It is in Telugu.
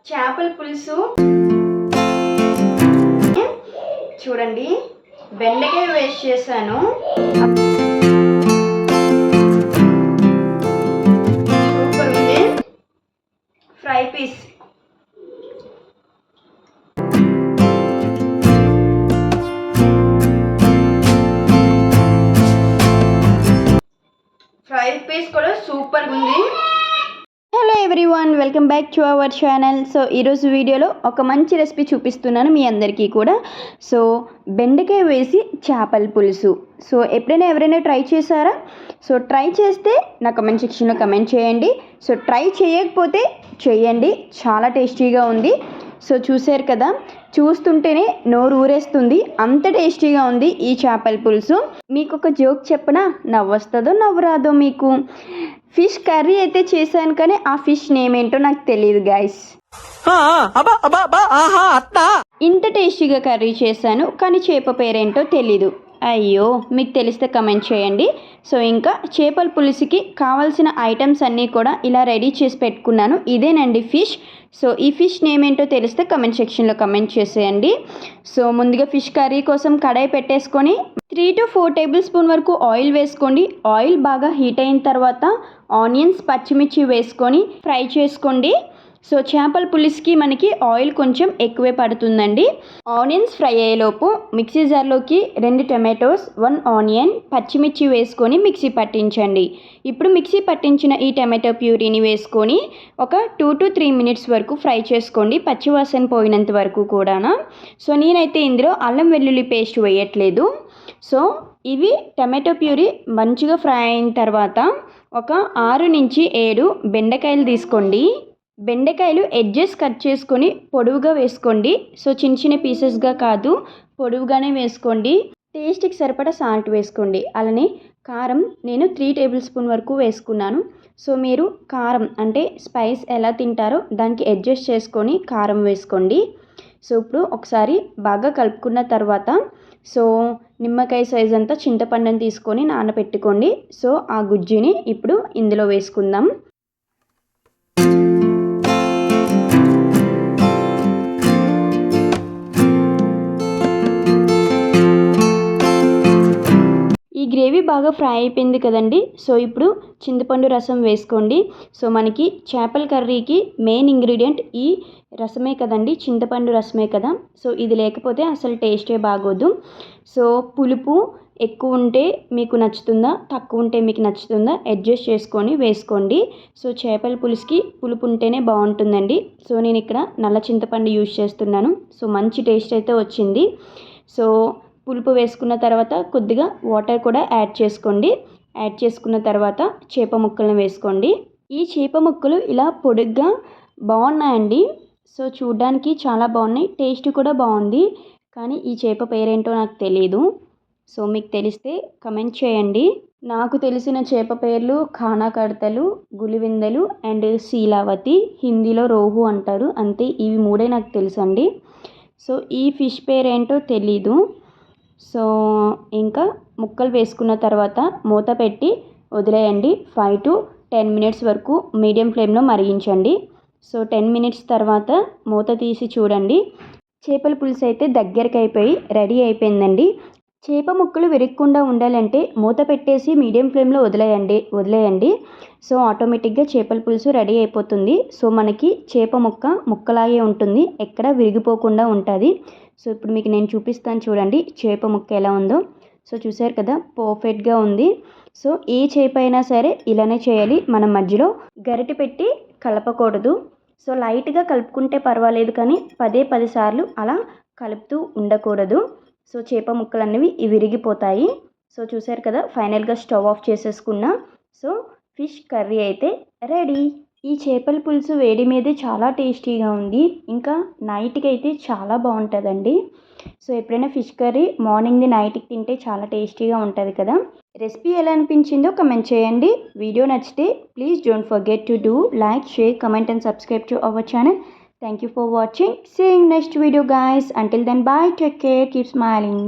చేపల పులుసు చూడండి, బెండకాయ వేస్ట్ చేశాను. సూపర్ ఉంది. ఫ్రై పీస్ కూడా సూపర్ ఉంది. Hello everyone, welcome back to our channel. So ఈరోజు వీడియోలో ఒక మంచి రెసిపీ చూపిస్తున్నాను మీ అందరికీ కూడా. సో బెండకాయ వేసి చేపల పులుసు. సో ఎప్పుడైనా ఎవరైనా ట్రై చేశారా? సో ట్రై చేస్తే నా కమెంట్ సెక్షన్లో కమెంట్ చేయండి. సో ట్రై చేయకపోతే చేయండి, చాలా టేస్టీగా ఉంది. సో చూసారు కదా, చూస్తుంటేనే నోరు ఊరేస్తుంది, అంత టేస్టీగా ఉంది ఈ చేపల పులుసు. మీకు ఒక జోక్ చెప్పనా? నవ్వు వస్తుందో నవ్వు రాదో మీకు. ఫిష్ కర్రీ అయితే చేశాను, కానీ ఆ ఫిష్ నేమ్ ఏంటో నాకు తెలియదు గైస్. ఇంత టేస్టీగా కర్రీ చేశాను, కానీ చేప పేరేంటో తెలీదు. అయ్యో, మీకు తెలిస్తే కమెంట్ చేయండి. సో ఇంకా చేపల పులుసుకి కావాల్సిన ఐటమ్స్ అన్నీ కూడా ఇలా రెడీ చేసి పెట్టుకున్నాను. ఇదేనండి ఫిష్. సో ఈ ఫిష్ నేమ్ ఏంటో తెలిస్తే కమెంట్ సెక్షన్లో కమెంట్ చేసేయండి. సో ముందుగా ఫిష్ కర్రీ కోసం కడాయి పెట్టేసుకొని 3 to 4 టేబుల్ స్పూన్ వరకు ఆయిల్ వేసుకోండి. ఆయిల్ బాగా హీట్ అయిన తర్వాత ఆనియన్స్, పచ్చిమిర్చి వేసుకొని ఫ్రై చేసుకోండి. సో చేపల పులుసుకి మనకి ఆయిల్ కొంచెం ఎక్కువే పడుతుందండి. ఆనియన్స్ ఫ్రై అయ్యేలోపు మిక్సీ జార్లోకి 2 టమాటోస్, 1 ఆనియన్, పచ్చిమిర్చి వేసుకొని మిక్సీ పట్టించండి. ఇప్పుడు మిక్సీ పట్టించిన ఈ టమాటో ప్యూరీని వేసుకొని ఒక 2 to 3 మినిట్స్ వరకు ఫ్రై చేసుకోండి, పచ్చివాసన పోయినంత వరకు కూడా. సో నేనైతే ఇందులో అల్లం వెల్లుల్లి పేస్ట్ వేయట్లేదు. సో ఇవి టమాటో ప్యూరీ మంచిగా ఫ్రై అయిన తర్వాత ఒక 6 నుంచి 7 బెండకాయలు తీసుకోండి. బెండకాయలు ఎడ్జెస్ కట్ చేసుకొని పొడవుగా వేసుకోండి. సో చిన్న చిన్న పీసెస్గా కాదు, పొడవుగానే వేసుకోండి. టేస్ట్కి సరిపడా సాల్ట్ వేసుకోండి. అలానే కారం నేను 3 టేబుల్ స్పూన్ వరకు వేసుకున్నాను. సో మీరు కారం అంటే స్పైస్ ఎలా తింటారో దానికి అడ్జస్ట్ చేసుకొని కారం వేసుకోండి. సో ఇప్పుడు ఒకసారి బాగా కలుపుకున్న తర్వాత సో నిమ్మకాయ సైజ్ అంతా చింతపండుని తీసుకొని నానబెట్టుకోండి. సో ఆ గుజ్జుని ఇప్పుడు ఇందులో వేసుకుందాం. గ్రేవీ బాగా ఫ్రై అయిపోయింది కదండి. సో ఇప్పుడు చింతపండు రసం వేసుకోండి. సో మనకి చేపల కర్రీకి మెయిన్ ఇంగ్రీడియంట్ ఈ రసమే కదండి, చింతపండు రసమే కదా. సో ఇది లేకపోతే అసలు టేస్టే బాగోదు. సో పులుపు ఎక్కువ ఉంటే మీకు నచ్చుతుందా, తక్కువ ఉంటే మీకు నచ్చుతుందా అడ్జస్ట్ చేసుకొని వేసుకోండి. సో చేపల పులుసుకి పులుపు ఉంటేనే బాగుంటుందండి. సో నేను ఇక్కడ నల్ల చింతపండు యూజ్ చేస్తున్నాను. సో మంచి టేస్ట్ అయితే వచ్చింది. సో పులుపు వేసుకున్న తర్వాత కొద్దిగా వాటర్ కూడా యాడ్ చేసుకోండి. యాడ్ చేసుకున్న తర్వాత చేప ముక్కలను వేసుకోండి. ఈ చేప ముక్కలు ఇలా పొడుగ్గా బాగున్నాయండి. సో చూడ్డానికి చాలా బాగున్నాయి, టేస్ట్ కూడా బాగుంది. కానీ ఈ చేప పేరేంటో నాకు తెలియదు. సో మీకు తెలిస్తే కమెంట్ చేయండి. నాకు తెలిసిన చేప పేర్లు ఖానాకడతలు, గులివిందలు అండ్ శీలావతి. హిందీలో రోహు అంటారు, అంతే. ఇవి 3 నాకు తెలుసండి. సో ఈ ఫిష్ పేరేంటో తెలీదు. సో ఇంకా ముక్కలు వేసుకున్న తర్వాత మూత పెట్టి వదిలేయండి. 5 to 10 మినిట్స్ వరకు మీడియం ఫ్లేమ్లో మరిగించండి. సో 10 మినిట్స్ తర్వాత మూత తీసి చూడండి. చేపల పులుసు అయితే దగ్గరికి అయిపోయి రెడీ అయిపోయిందండి. చేప ముక్కలు విరగకుండా ఉండాలంటే మూత పెట్టేసి మీడియం ఫ్లేమ్లో వదిలేయండి. సో ఆటోమేటిక్గా చేపల పులుసు రెడీ అయిపోతుంది. సో మనకి చేప ముక్కలాగే ఉంటుంది, ఎక్కడ విరిగిపోకుండా ఉంటుంది. సో ఇప్పుడు మీకు నేను చూపిస్తాను చూడండి చేప ముక్క ఎలా ఉందో. సో చూసారు కదా, పర్ఫెక్ట్గా ఉంది. సో ఏ చేప అయినా సరే ఇలానే చేయాలి, మనం మధ్యలో గరిటె పెట్టి కలపకూడదు. సో లైట్గా కలుపుకుంటే పర్వాలేదు, కానీ 10 సార్లు అలా కలుపుతూ ఉండకూడదు. సో చేప ముక్కలు అనేవి విరిగిపోతాయి. సో చూసారు కదా, ఫైనల్గా స్టవ్ ఆఫ్ చేసేసుకున్నా. సో ఫిష్ కర్రీ అయితే రెడీ. ఈ చేపల పులుసు వేడి మీదే చాలా టేస్టీగా ఉంది, ఇంకా నైట్కి అయితే చాలా బాగుంటుందండి. సో ఎప్పుడైనా ఫిష్ కర్రీ మార్నింగ్ది నైట్కి తింటే చాలా టేస్టీగా ఉంటుంది కదా. రెసిపీ ఎలా అనిపించిందో కమెంట్ చేయండి. వీడియో నచ్చితే please don't forget to do like, share, comment and subscribe to our channel. Thank you for watching. See you in next video guys. Until then, bye. Take care. Keep smiling.